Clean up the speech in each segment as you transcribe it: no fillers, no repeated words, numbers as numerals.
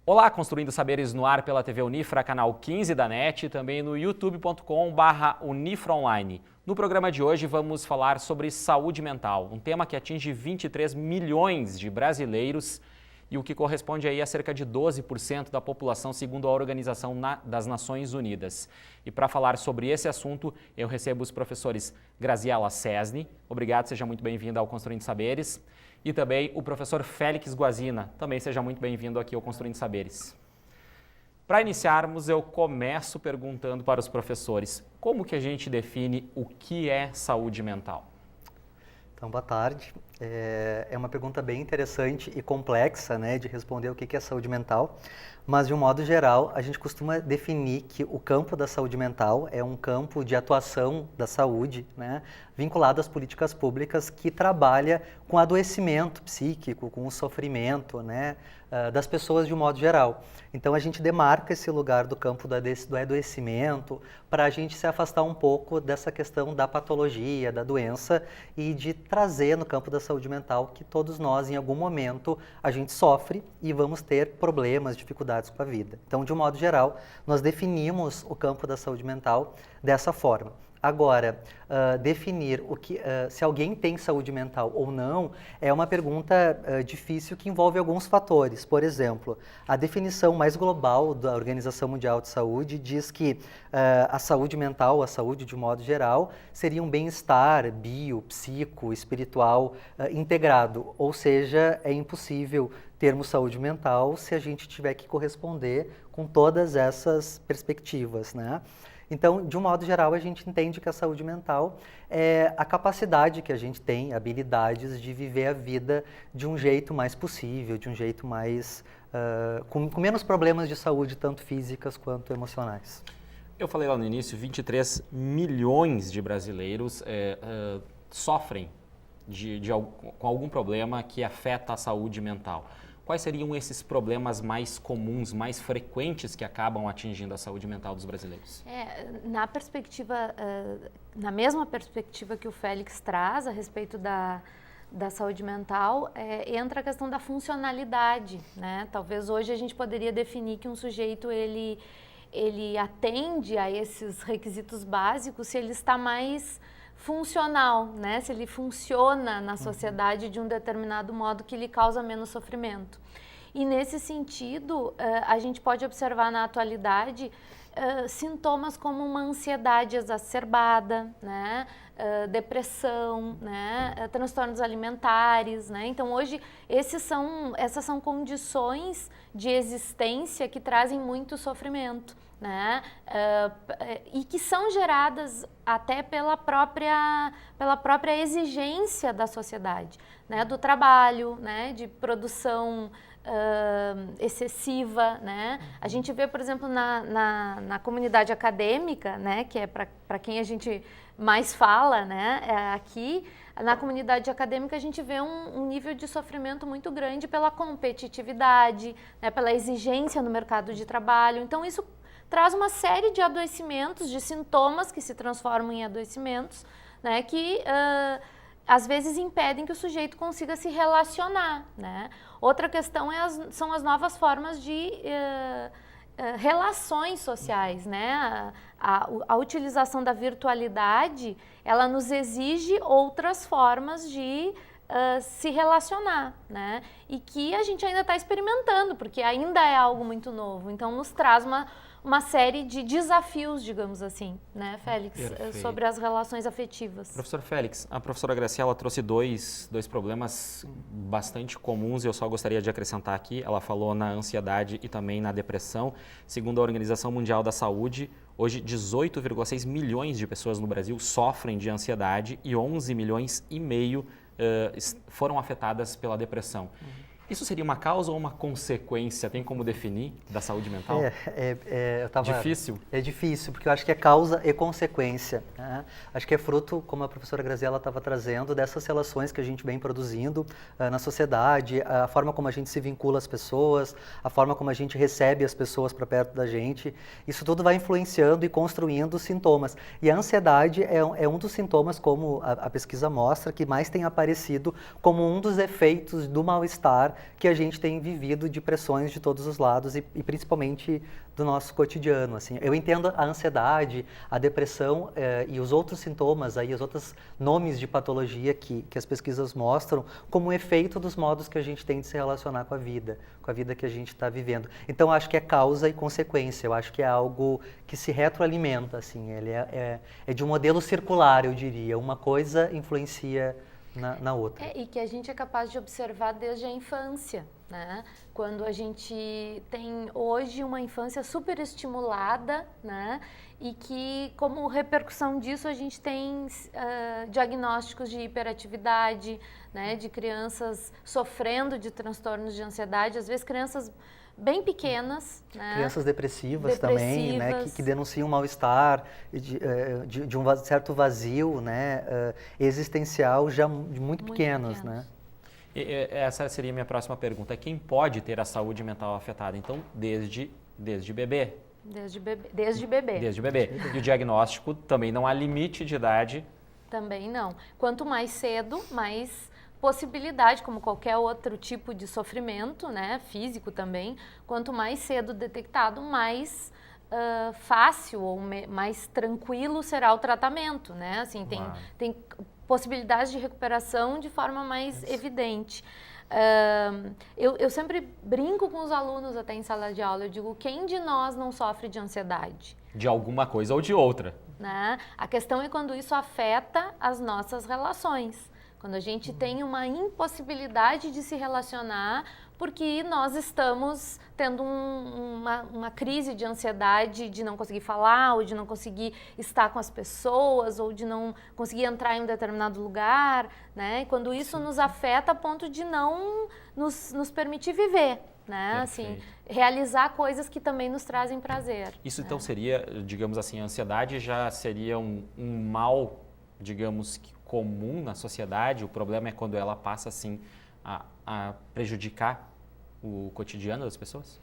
Olá, Construindo Saberes no ar pela TV Unifra, canal 15 da NET, e também no youtube.com/unifraonline. No programa de hoje vamos falar sobre saúde mental, um tema que atinge 23 milhões de brasileiros e o que corresponde aí a cerca de 12% da população, segundo a Organização das Nações Unidas. E para falar sobre esse assunto, eu recebo os professores Graziela Cesny, obrigado, seja muito bem-vinda ao Construindo Saberes, e também o professor Félix Guazina, também seja muito bem-vindo aqui ao Construindo Saberes. Para iniciarmos, eu começo perguntando para os professores, como que a gente define o que é saúde mental? Então, boa tarde. É uma pergunta bem interessante e complexa, né, de responder o que é saúde mental, mas de um modo geral, a gente costuma definir que o campo da saúde mental é um campo de atuação da saúde, né, vinculado às políticas públicas que trabalha com adoecimento psíquico, com o sofrimento, né, das pessoas de um modo geral. Então a gente demarca esse lugar do campo do adoecimento para a gente se afastar um pouco dessa questão da patologia, da doença e de trazer no campo da saúde mental que todos nós, em algum momento, a gente sofre e vamos ter problemas, dificuldades com a vida. Então, de um modo geral, nós definimos o campo da saúde mental dessa forma. Agora, definir se alguém tem saúde mental ou não é uma pergunta difícil que envolve alguns fatores. Por exemplo, a definição mais global da Organização Mundial de Saúde diz que a saúde mental, a saúde de um modo geral, seria um bem-estar bio, psico, espiritual integrado. Ou seja, é impossível termos saúde mental se a gente tiver que corresponder com todas essas perspectivas, né? Então, de um modo geral, a gente entende que a saúde mental é a capacidade que a gente tem, habilidades de viver a vida de um jeito mais possível, de um jeito mais... com menos problemas de saúde, tanto físicas quanto emocionais. Eu falei lá no início, 23 milhões de brasileiros sofrem com algum problema que afeta a saúde mental. Quais seriam esses problemas mais comuns, mais frequentes que acabam atingindo a saúde mental dos brasileiros? Na mesma perspectiva que o Félix traz a respeito da saúde mental, entra a questão da funcionalidade, né? Talvez hoje a gente poderia definir que um sujeito ele atende a esses requisitos básicos se ele está mais funcional, né? Se ele funciona na sociedade de um determinado modo que lhe causa menos sofrimento. E nesse sentido, a gente pode observar na atualidade sintomas como uma ansiedade exacerbada, né? Depressão, né? Transtornos alimentares, né? Então hoje essas são condições de existência que trazem muito sofrimento, né? E que são geradas até pela própria exigência da sociedade, né? Do trabalho, né? De produção excessiva, né? A gente vê, por exemplo, na comunidade acadêmica, né? Que é para quem a gente mais fala, né? Aqui, na comunidade acadêmica, a gente vê um nível de sofrimento muito grande pela competitividade, né? Pela exigência no mercado de trabalho. Então, isso traz uma série de adoecimentos, de sintomas que se transformam em adoecimentos, né, que às vezes impedem que o sujeito consiga se relacionar, né? Outra questão são as novas formas de relações sociais, né? A utilização da virtualidade, ela nos exige outras formas de se relacionar, né? E que a gente ainda está experimentando, porque ainda é algo muito novo. Então, nos traz uma série de desafios, digamos assim, né, Félix, sobre as relações afetivas. Professor Félix, a professora Graziela trouxe dois problemas bastante comuns e eu só gostaria de acrescentar aqui. Ela falou na ansiedade e também na depressão. Segundo a Organização Mundial da Saúde, hoje 18,6 milhões de pessoas no Brasil sofrem de ansiedade e 11 milhões e meio foram afetadas pela depressão. Isso seria uma causa ou uma consequência? Tem como definir da saúde mental? Difícil? É difícil, porque eu acho que é causa e consequência, né? Acho que é fruto, como a professora Graziela estava trazendo, dessas relações que a gente vem produzindo na sociedade, a forma como a gente se vincula às pessoas, a forma como a gente recebe as pessoas para perto da gente. Isso tudo vai influenciando e construindo sintomas. E a ansiedade é um dos sintomas, como a pesquisa mostra, que mais tem aparecido como um dos efeitos do mal-estar que a gente tem vivido de pressões de todos os lados e principalmente do nosso cotidiano, assim. Eu entendo a ansiedade, a depressão e os outros sintomas, aí, os outros nomes de patologia que as pesquisas mostram como um efeito dos modos que a gente tem de se relacionar com a vida que a gente está vivendo. Então, acho que é causa e consequência, eu acho que é algo que se retroalimenta, assim, ele é de um modelo circular, eu diria, uma coisa influencia na outra. E que a gente é capaz de observar desde a infância, né? Quando a gente tem hoje uma infância super estimulada, né? E que, como repercussão disso, a gente tem diagnósticos de hiperatividade, né? De crianças sofrendo de transtornos de ansiedade, às vezes crianças bem pequenas, né? Crianças depressivas também, né? Que denunciam mal-estar, de um certo vazio, né? Existencial já de muito pequenos, né? Essa seria a minha próxima pergunta. Quem pode ter a saúde mental afetada? Então, desde bebê. Desde bebê. Desde bebê. E o diagnóstico também não há limite de idade? Também não. Quanto mais cedo, mais possibilidade, como qualquer outro tipo de sofrimento, né, físico também, quanto mais cedo detectado, mais fácil ou mais tranquilo será o tratamento, né? Assim, tem possibilidades de recuperação de forma mais evidente. Eu sempre brinco com os alunos até em sala de aula, eu digo, quem de nós não sofre de ansiedade? De alguma coisa ou de outra. Né? A questão é quando isso afeta as nossas relações. Quando a gente tem uma impossibilidade de se relacionar porque nós estamos tendo uma crise de ansiedade de não conseguir falar, ou de não conseguir estar com as pessoas, ou de não conseguir entrar em um determinado lugar, né? E quando isso nos afeta a ponto de não nos permitir viver, né? Assim, realizar coisas que também nos trazem prazer. Isso então seria, digamos assim, a ansiedade já seria um mal, digamos, comum na sociedade. O problema é quando ela passa assim a prejudicar o cotidiano das pessoas?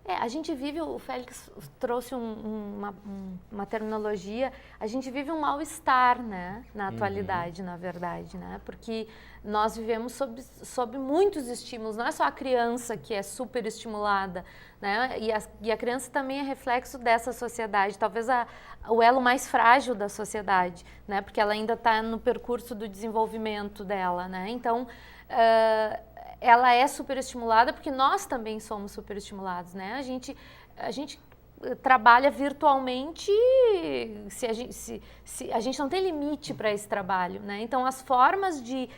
A gente vive, o Félix trouxe uma terminologia, a gente vive um mal-estar, né, na atualidade, na verdade, né, porque nós vivemos sob muitos estímulos, não é só a criança que é super estimulada, né, e a criança também é reflexo dessa sociedade, talvez o elo mais frágil da sociedade, né, porque ela ainda está no percurso do desenvolvimento dela, né, então ela é superestimulada porque nós também somos superestimulados, né? A gente trabalha virtualmente, a gente não tem limite para esse trabalho, né? Então, as formas de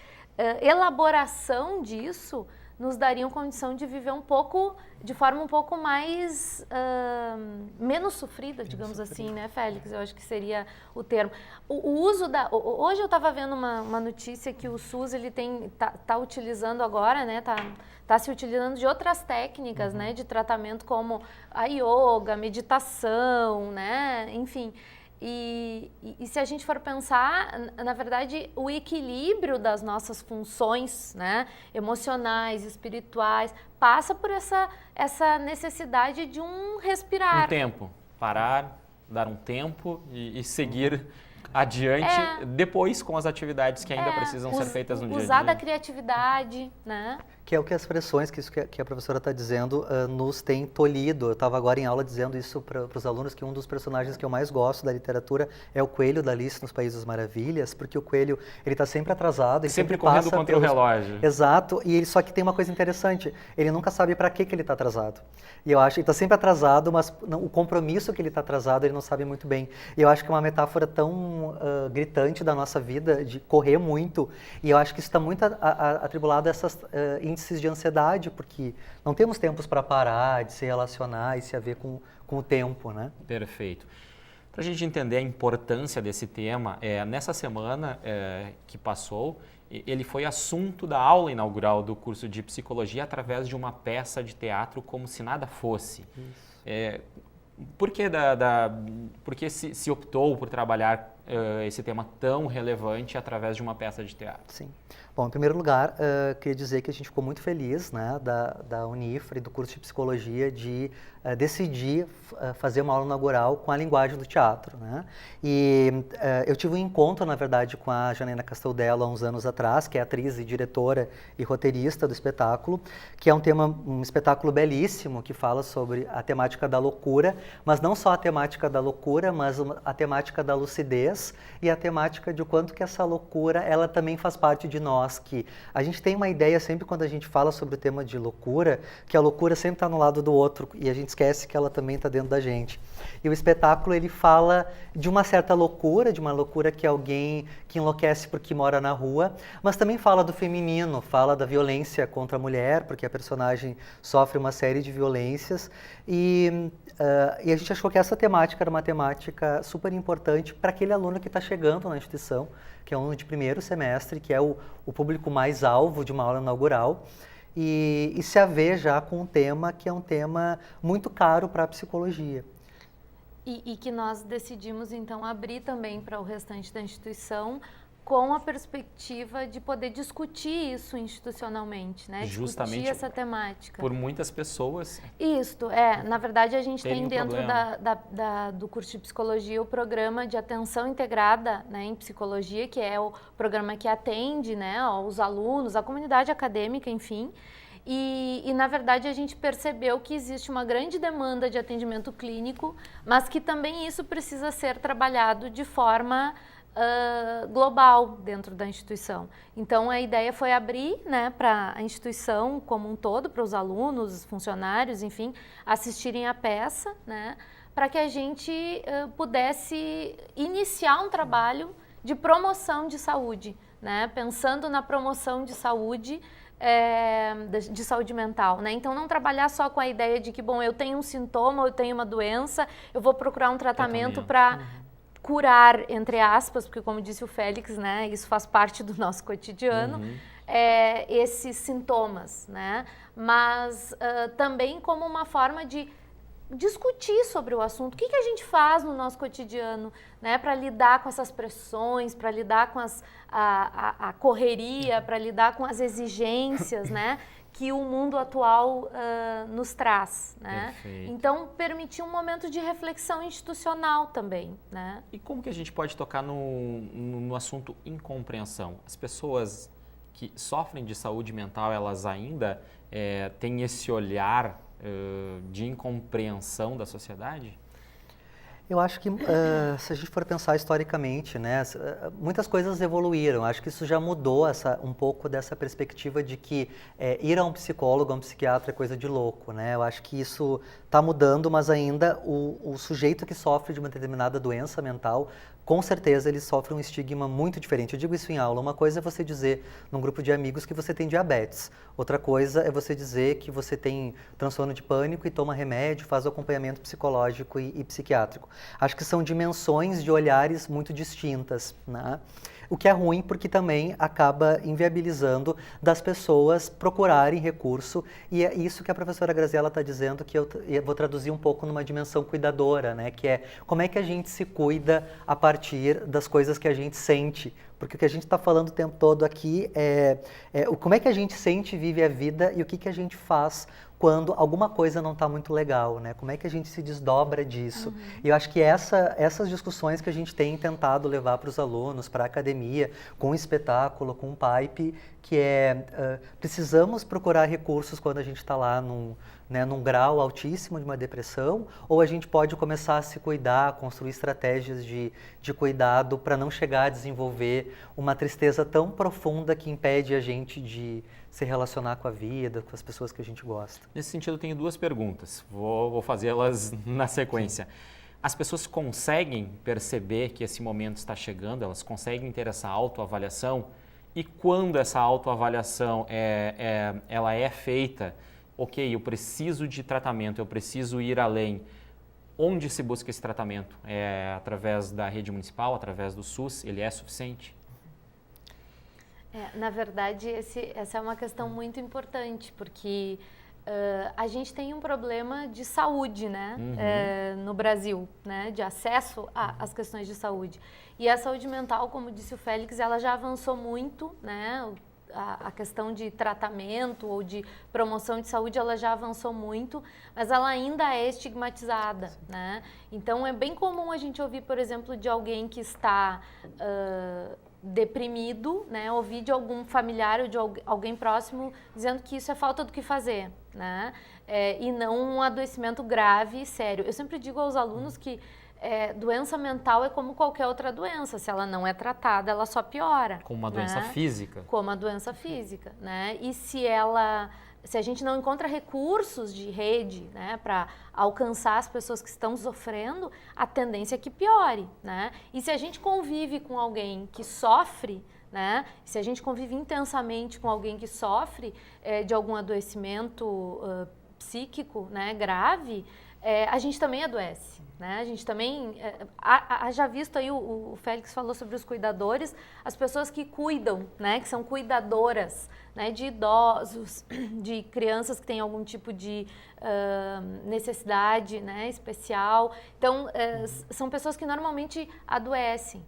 elaboração disso nos dariam condição de viver de forma um pouco mais, menos sofrida, digamos assim, né, Félix? Eu acho que seria o termo. O uso hoje eu estava vendo uma notícia que o SUS ele tá utilizando agora, né, tá se utilizando de outras técnicas, né, de tratamento como a yoga, meditação, né, enfim. E se a gente for pensar, na verdade, o equilíbrio das nossas funções, né, emocionais, espirituais, passa por essa necessidade de um respirar. Um tempo, parar, dar um tempo e seguir adiante, depois com as atividades que ainda precisam ser feitas no dia a dia. Usar da criatividade, né? Que é o que as pressões, que a professora está dizendo, nos tem tolhido. Eu estava agora em aula dizendo isso para os alunos, que um dos personagens que eu mais gosto da literatura é o Coelho da Alice nos Países das Maravilhas, porque o Coelho ele está sempre atrasado. Ele sempre correndo contra o relógio. Exato, e só que tem uma coisa interessante, ele nunca sabe para que ele está atrasado. E eu acho que ele está sempre atrasado, mas o compromisso que ele está atrasado ele não sabe muito bem. E eu acho que é uma metáfora tão gritante da nossa vida, de correr muito, e eu acho que isso está muito atribulado a essas índices de ansiedade, porque não temos tempos para parar, de se relacionar e se haver com o tempo, né? Perfeito. Para a gente entender a importância desse tema, nessa semana que passou, ele foi assunto da aula inaugural do curso de psicologia através de uma peça de teatro Como Se Nada Fosse. Por que se optou por trabalhar esse tema tão relevante através de uma peça de teatro? Sim. Bom, em primeiro lugar, queria dizer que a gente ficou muito feliz, né, da Unifra e do curso de Psicologia de decidir fazer uma aula inaugural com a linguagem do teatro, né? E eu tive um encontro, na verdade, com a Janaína Casteldello há uns anos atrás, que é atriz e diretora e roteirista do espetáculo, que é um espetáculo belíssimo que fala sobre a temática da loucura, mas não só a temática da loucura, mas a temática da lucidez e a temática de quanto que essa loucura, ela também faz parte de nós, que a gente tem uma ideia sempre quando a gente fala sobre o tema de loucura, que a loucura sempre está no lado do outro e a gente esquece que ela também está dentro da gente. E o espetáculo, ele fala de uma certa loucura, de uma loucura que alguém que enlouquece porque mora na rua, mas também fala do feminino, fala da violência contra a mulher, porque a personagem sofre uma série de violências e a gente achou que essa temática era uma temática super importante para aquele aluno que está chegando na instituição, que é um aluno de primeiro semestre, que é o público mais alvo de uma aula inaugural, e se haver já com um tema que é um tema muito caro para a psicologia. E que nós decidimos, então, abrir também para o restante da instituição com a perspectiva de poder discutir isso institucionalmente, né? Justamente discutir essa temática. Por muitas pessoas. Isto, na verdade a gente tem dentro do curso de psicologia o programa de atenção integrada, né, em psicologia, que é o programa que atende, né, os alunos, a comunidade acadêmica, enfim. E, na verdade, a gente percebeu que existe uma grande demanda de atendimento clínico, mas que também isso precisa ser trabalhado de forma global dentro da instituição. Então, a ideia foi abrir, né, para a instituição como um todo, para os alunos, funcionários, enfim, assistirem à peça, né, para que a gente pudesse iniciar um trabalho de promoção de saúde, né, pensando na promoção de saúde mental, né? Então, não trabalhar só com a ideia de que, bom, eu tenho um sintoma, eu tenho uma doença, eu vou procurar um tratamento para curar, entre aspas, porque, como disse o Félix, né, isso faz parte do nosso cotidiano, esses sintomas, né? Mas também como uma forma de discutir sobre o assunto. O que a gente faz no nosso cotidiano, né, para lidar com essas pressões, para lidar com a correria, para lidar com as exigências, né, que o mundo atual nos traz, né? Então, permitir um momento de reflexão institucional também, né? E como que a gente pode tocar no assunto incompreensão? As pessoas que sofrem de saúde mental, elas ainda têm esse olhar de incompreensão da sociedade? Eu acho que, se a gente for pensar historicamente, né, muitas coisas evoluíram. Acho que isso já mudou um pouco dessa perspectiva de que ir a um psicólogo, a um psiquiatra é coisa de louco, né? Eu acho que isso está mudando, mas ainda o sujeito que sofre de uma determinada doença mental, com certeza ele sofre um estigma muito diferente. Eu digo isso em aula. Uma coisa é você dizer num grupo de amigos que você tem diabetes. Outra coisa é você dizer que você tem transtorno de pânico e toma remédio, faz o acompanhamento psicológico e psiquiátrico. Acho que são dimensões de olhares muito distintas, né? O que é ruim porque também acaba inviabilizando das pessoas procurarem recurso, e é isso que a professora Graziella está dizendo, que eu vou traduzir um pouco numa dimensão cuidadora, né? Que é como é que a gente se cuida a partir das coisas que a gente sente. Porque o que a gente está falando o tempo todo aqui como é que a gente sente e vive a vida e o que a gente faz quando alguma coisa não está muito legal, né? Como é que a gente se desdobra disso? E eu acho que essas discussões que a gente tem tentado levar para os alunos, para a academia, com o espetáculo, com o Pipe, que precisamos procurar recursos quando a gente está lá num grau altíssimo de uma depressão, ou a gente pode começar a se cuidar, construir estratégias de cuidado para não chegar a desenvolver uma tristeza tão profunda que impede a gente de se relacionar com a vida, com as pessoas que a gente gosta. Nesse sentido, eu tenho duas perguntas, vou fazê-las na sequência. As pessoas conseguem perceber que esse momento está chegando, elas conseguem ter essa autoavaliação, e quando essa autoavaliação ela é feita, ok, eu preciso de tratamento, eu preciso ir além. Onde se busca esse tratamento? É através da rede municipal, através do SUS? Ele é suficiente? Na verdade, essa é uma questão muito importante, porque a gente tem um problema de saúde, né, no Brasil, né, de acesso às questões de saúde. E a saúde mental, como disse o Félix, ela já avançou muito, né, a questão de tratamento ou de promoção de saúde, ela já avançou muito, mas ela ainda é estigmatizada, né? Então, é bem comum a gente ouvir, por exemplo, de alguém que está deprimido, né? Ouvir de algum familiar ou de alguém próximo dizendo que isso é falta do que fazer, né? E não um adoecimento grave e sério. Eu sempre digo aos alunos que doença mental é como qualquer outra doença. Se ela não é tratada, ela só piora. Como uma doença física. Como a doença física, né? E se a gente não encontra recursos de rede, né, para alcançar as pessoas que estão sofrendo, a tendência é que piore, né? E se a gente convive com alguém que sofre, né? Se a gente convive intensamente com alguém que sofre de algum adoecimento psíquico, né, grave, a gente também adoece. Né? A gente também, já visto aí, o Félix falou sobre os cuidadores, as pessoas que cuidam, né? Que são cuidadoras, né? De idosos, de crianças que têm algum tipo de necessidade, né? Especial. Então, são pessoas que normalmente adoecem.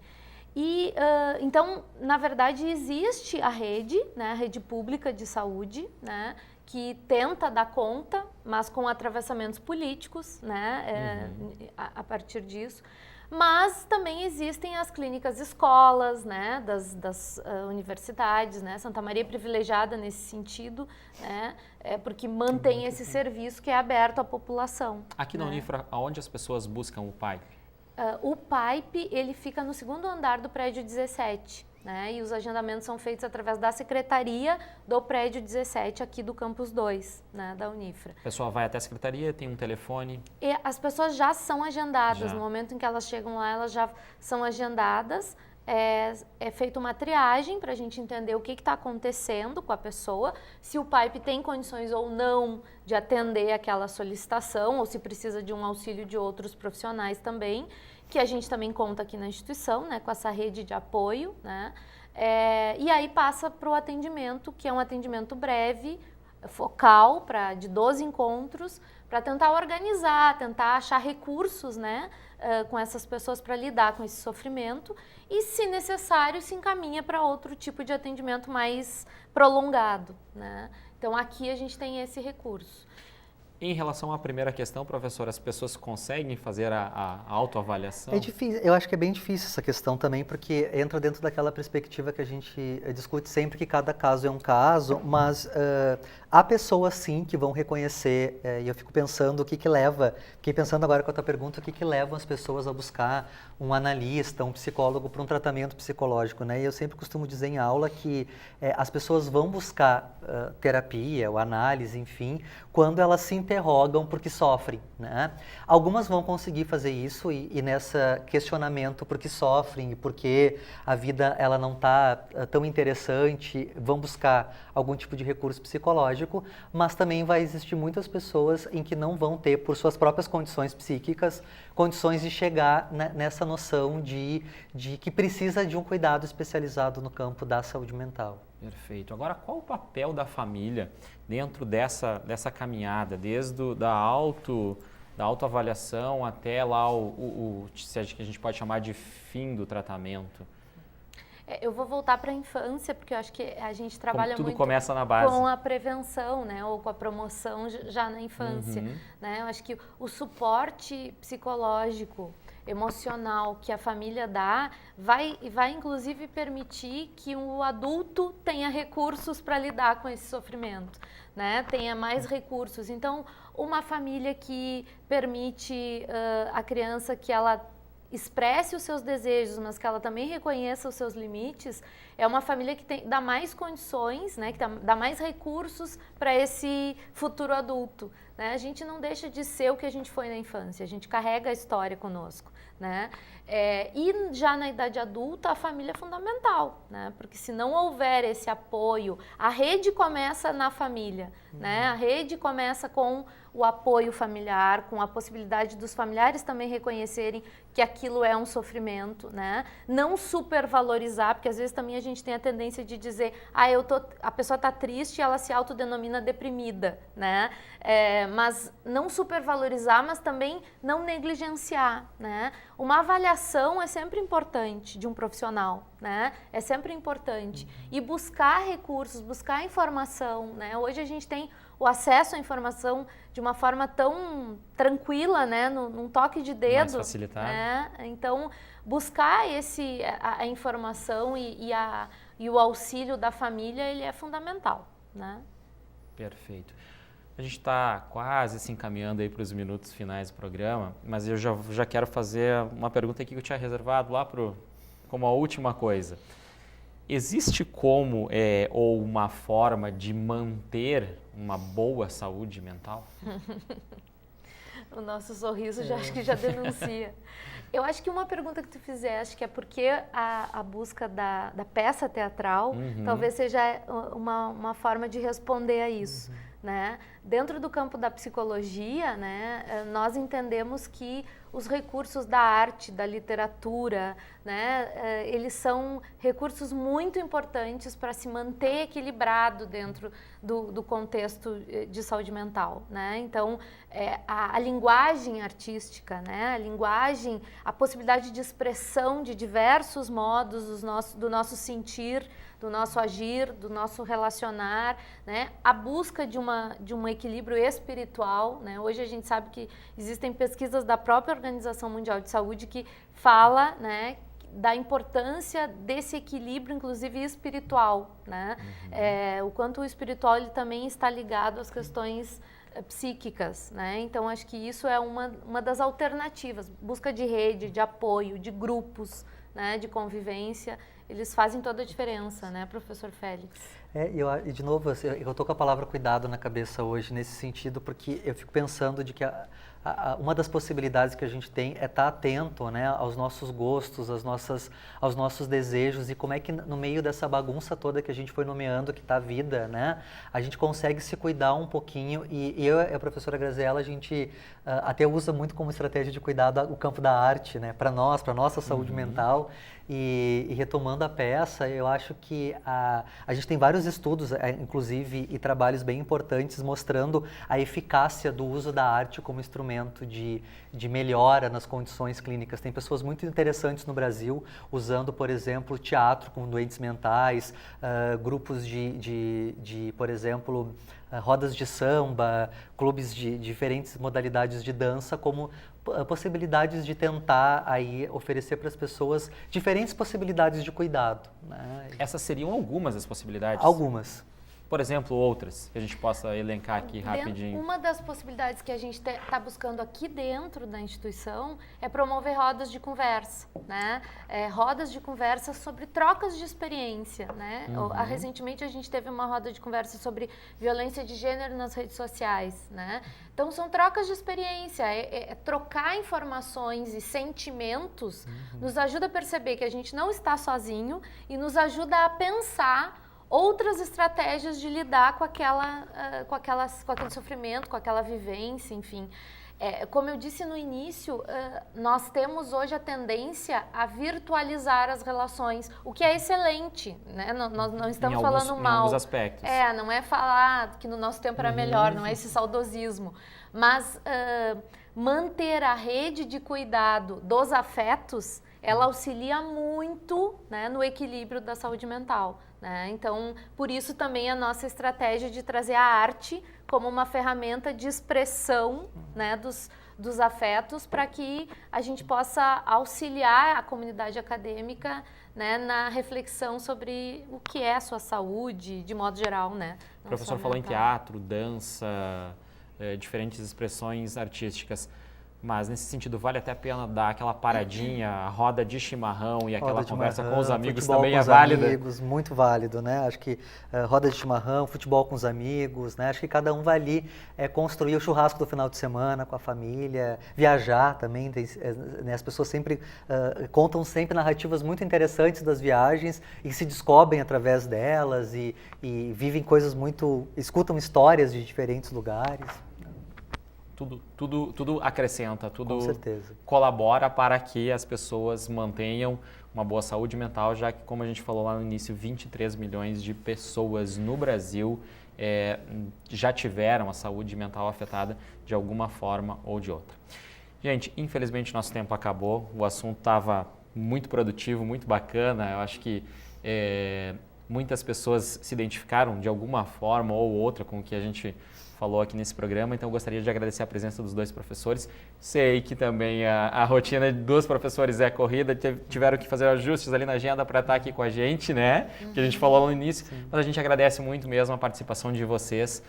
E, então, na verdade, existe a rede, né? A rede pública de saúde, né? Que tenta dar conta, mas com atravessamentos políticos, né, a partir disso. Mas também existem as clínicas escolas, né, das universidades, né, Santa Maria é privilegiada nesse sentido, né, porque mantém esse serviço que é aberto à população. Aqui na Unifra, aonde as pessoas buscam o PAIP? O PAIP, ele fica no 2º andar do prédio 17. Né, e os agendamentos são feitos através da secretaria do prédio 17 aqui do Campus 2, né, da Unifra. A pessoa vai até a secretaria, tem um telefone? E as pessoas já são agendadas, no momento em que elas chegam lá, elas já são agendadas. É feita uma triagem para a gente entender o que está acontecendo com a pessoa, se o PAIP tem condições ou não de atender aquela solicitação, ou se precisa de um auxílio de outros profissionais também, que a gente também conta aqui na instituição, né, com essa rede de apoio, né, e aí passa para o atendimento, que é um atendimento breve, focal, de 12 encontros, para tentar organizar, tentar achar recursos, né, com essas pessoas para lidar com esse sofrimento e, se necessário, se encaminha para outro tipo de atendimento mais prolongado, né. Então, aqui a gente tem esse recurso. Em relação à primeira questão, professor, as pessoas conseguem fazer a autoavaliação? É difícil, eu acho que é bem difícil essa questão também, porque entra dentro daquela perspectiva que a gente discute sempre, que cada caso é um caso, mas há pessoas sim que vão reconhecer, e eu fico pensando fiquei pensando agora com a tua pergunta, o que leva as pessoas a buscar um analista, um psicólogo para um tratamento psicológico, né? E eu sempre costumo dizer em aula que as pessoas vão buscar terapia ou análise, enfim, quando elas se interrogam porque sofrem, né? Algumas vão conseguir fazer isso e nessa questionamento porque sofrem e porque a vida ela não está tão interessante, vão buscar algum tipo de recurso psicológico, mas também vai existir muitas pessoas em que não vão ter, por suas próprias condições psíquicas, condições de chegar nessa noção de que precisa de um cuidado especializado no campo da saúde mental. Perfeito. Agora, qual o papel da família dentro dessa caminhada, desde da autoavaliação até lá se a gente pode chamar de fim do tratamento? Eu vou voltar para a infância, porque eu acho que a gente trabalha tudo muito começa na base. Com a prevenção, né, ou com a promoção já na infância. Né? Eu acho que o suporte psicológico, emocional que a família dá vai inclusive permitir que o adulto tenha recursos para lidar com esse sofrimento, né? Tenha mais recursos. Então, uma família que permite a criança que ela expresse os seus desejos, mas que ela também reconheça os seus limites, é uma família que dá mais condições, né, que dá mais recursos para esse futuro adulto, né? A gente não deixa de ser o que a gente foi na infância, a gente carrega a história conosco, né? E já na idade adulta, a família é fundamental, né? Porque se não houver esse apoio, a rede começa na família, né? A rede começa com o apoio familiar, com a possibilidade dos familiares também reconhecerem que aquilo é um sofrimento, né? Não supervalorizar, porque às vezes também a gente tem a tendência de dizer, a pessoa está triste e ela se autodenomina deprimida, né? Mas não supervalorizar, mas também não negligenciar, né? Uma avaliação é sempre importante de um profissional, né? É sempre importante. E buscar recursos, buscar informação, né? Hoje a gente tem o acesso à informação de uma forma tão tranquila, né? Num toque de dedo. Mais facilitado. Né? Então, buscar a informação e o auxílio da família, ele é fundamental, né? Perfeito. A gente está quase se encaminhando aí para os minutos finais do programa, mas eu já quero fazer uma pergunta aqui que eu tinha reservado lá como a última coisa. Existe ou uma forma de manter uma boa saúde mental? O nosso sorriso acho que já denuncia. Eu acho que uma pergunta que tu fizeste, que é por que a busca da peça teatral, talvez seja uma forma de responder a isso. Né? Dentro do campo da psicologia, né, nós entendemos que os recursos da arte, da literatura, né, eles são recursos muito importantes para se manter equilibrado dentro do contexto de saúde mental. Né? Então, a linguagem artística, né, a linguagem, a possibilidade de expressão de diversos modos do nosso sentir, do nosso agir, do nosso relacionar, né? A busca de um equilíbrio espiritual, né? Hoje a gente sabe que existem pesquisas da própria Organização Mundial de Saúde que fala, né, da importância desse equilíbrio, inclusive espiritual, né? O quanto o espiritual ele também está ligado às questões psíquicas, né? Então acho que isso é uma das alternativas, busca de rede, de apoio, de grupos, né, de convivência, eles fazem toda a diferença, né, professor Félix? E de novo, eu estou com a palavra cuidado na cabeça hoje nesse sentido, porque eu fico pensando de que uma das possibilidades que a gente tem é estar atento, né, aos nossos gostos, aos nossos desejos e como é que no meio dessa bagunça toda que a gente foi nomeando, que está a vida, né, a gente consegue se cuidar um pouquinho e eu e a professora Graziella, a gente até usa muito como estratégia de cuidado o campo da arte, né, para nossa saúde mental. E retomando a peça, eu acho que a gente tem vários estudos, inclusive, e trabalhos bem importantes mostrando a eficácia do uso da arte como instrumento de melhora nas condições clínicas. Tem pessoas muito interessantes no Brasil usando, por exemplo, teatro com doentes mentais, grupos por exemplo, rodas de samba, clubes de diferentes modalidades de dança como possibilidades de tentar aí oferecer para as pessoas diferentes possibilidades de cuidado. Né? Essas seriam algumas das possibilidades? Algumas. Por exemplo, outras que a gente possa elencar aqui rapidinho. Uma das possibilidades que a gente está buscando aqui dentro da instituição é promover rodas de conversa, né? Rodas de conversa sobre trocas de experiência, né? Recentemente a gente teve uma roda de conversa sobre violência de gênero nas redes sociais, né? Então são trocas de experiência, trocar informações e sentimentos nos ajuda a perceber que a gente não está sozinho e nos ajuda a pensar outras estratégias de lidar com aquele sofrimento, com aquela vivência, enfim. Como eu disse no início, nós temos hoje a tendência a virtualizar as relações, o que é excelente, né? Nós não estamos falando mal. Em alguns aspectos. Não é falar que no nosso tempo era melhor, não é esse saudosismo. Mas manter a rede de cuidado dos afetos, ela auxilia muito, né, no equilíbrio da saúde mental. Né? Então, por isso também a nossa estratégia de trazer a arte como uma ferramenta de expressão, né, dos afetos para que a gente possa auxiliar a comunidade acadêmica, né, na reflexão sobre o que é a sua saúde, de modo geral. Né? O professor falou em teatro, dança, diferentes expressões artísticas. Mas nesse sentido, vale até a pena dar aquela paradinha, a roda de chimarrão e aquela conversa com os amigos também é válida? Amigos, muito válido, né? Acho que roda de chimarrão, futebol com os amigos, né? Acho que cada um vai ali construir o churrasco do final de semana com a família, viajar também. Né? As pessoas sempre contam sempre narrativas muito interessantes das viagens e se descobrem através delas e vivem coisas escutam histórias de diferentes lugares. Tudo acrescenta, tudo Com certeza. colabora para que as pessoas mantenham uma boa saúde mental, já que, como a gente falou lá no início, 23 milhões de pessoas no Brasil já tiveram a saúde mental afetada de alguma forma ou de outra. Gente, infelizmente nosso tempo acabou, o assunto estava muito produtivo, muito bacana, eu acho que muitas pessoas se identificaram de alguma forma ou outra com o que a gente falou aqui nesse programa, então eu gostaria de agradecer a presença dos dois professores. Sei que também a rotina dos professores é corrida, tiveram que fazer ajustes ali na agenda para estar aqui com a gente, né? Que a gente falou no início, mas a gente agradece muito mesmo a participação de vocês,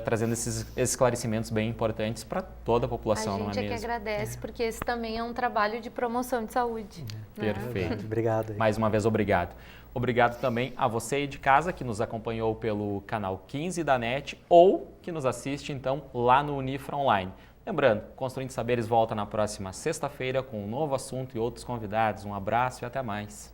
trazendo esses esclarecimentos bem importantes para toda a população, não é mesmo? A gente é que agradece, porque esse também é um trabalho de promoção de saúde. Né? Perfeito. Obrigado. Mais uma vez, obrigado. Obrigado também a você aí de casa que nos acompanhou pelo canal 15 da NET ou que nos assiste então lá no Unifra Online. Lembrando, Construindo Saberes volta na próxima sexta-feira com um novo assunto e outros convidados. Um abraço e até mais.